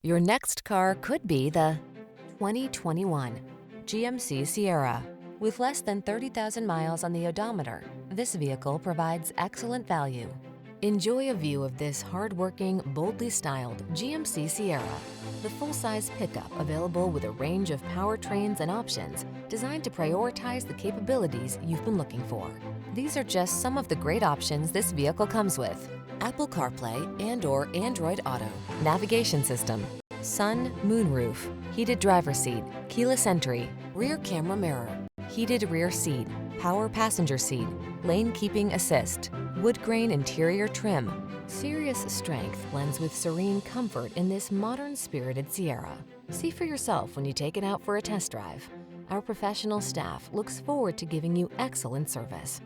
Your next car could be the 2021 GMC Sierra. With less than 30,000 miles on the odometer, this vehicle provides excellent value. Enjoy a view of this hard-working, boldly styled GMC Sierra, the full-size pickup available with a range of powertrains and options designed to prioritize the capabilities you've been looking for. These are just some of the great options this vehicle comes with: Apple CarPlay and/or Android Auto, navigation system, sun, moonroof, heated driver's seat, keyless entry, rear camera mirror, heated rear seat, power passenger seat, lane keeping assist, wood grain interior trim. Serious strength blends with serene comfort in this modern spirited Sierra. See for yourself when you take it out for a test drive. Our professional staff looks forward to giving you excellent service.